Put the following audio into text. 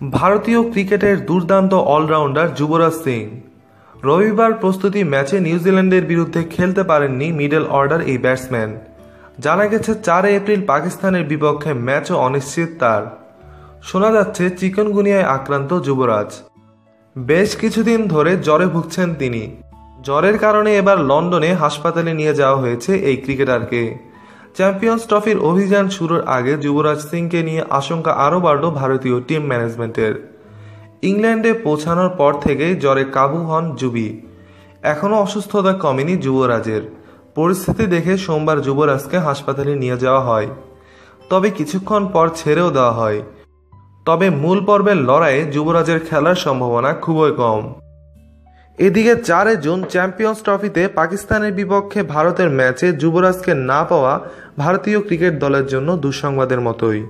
ভারতীয় ক্রিকেটের দুর্দান্ত অলরাউন্ডার যুবরাজ সিং। রবিবার প্রস্তুতি ম্যাচে নিউজিল্যান্ডের বিরুদ্ধে খেলতে পারেননি মিডল অর্ডার এই ব্যাটসম্যান। জানা গেছে 4 এপ্রিল পাকিস্তানের বিপক্ষে ম্যাচও অনিশ্চিত তার। শোনা যাচ্ছে চিকনগুনিয়ায় আক্রান্ত যুবরাজ। বেশ কিছুদিন ধরে জ্বরে ভুগছেন তিনি। জ্বরের কারণে এবার লন্ডনে হাসপাতালে নিয়ে যাওয়া হয়েছে এই ক্রিকেটারকে। চ্যাম্পিয়ন্স ট্রফির অভিযান শুরুর আগে যুবরাজ সিংকে নিয়ে আশঙ্কা আরও বাড়ল ভারতীয় টিম ম্যানেজমেন্টের। ইংল্যান্ডে পৌঁছানোর পর থেকেই জ্বরে কাবু হন যুবি। এখনও অসুস্থতা কমেনি যুবরাজের। পরিস্থিতি দেখে সোমবার যুবরাজকে হাসপাতালে নিয়ে যাওয়া হয়, তবে কিছুক্ষণ পর ছেড়েও দেওয়া হয়। তবে মূল পর্বের লড়াইয়ে যুবরাজের খেলার সম্ভাবনা খুবই কম। এদিকে 4 জুন চ্যাম্পিয়ন্স ট্রফিতে পাকিস্তানের বিপক্ষে ভারতের ম্যাচে যুবরাজকে না পাওয়া ভারতীয় ক্রিকেট দলের জন্য দুঃসংবাদের মতোই।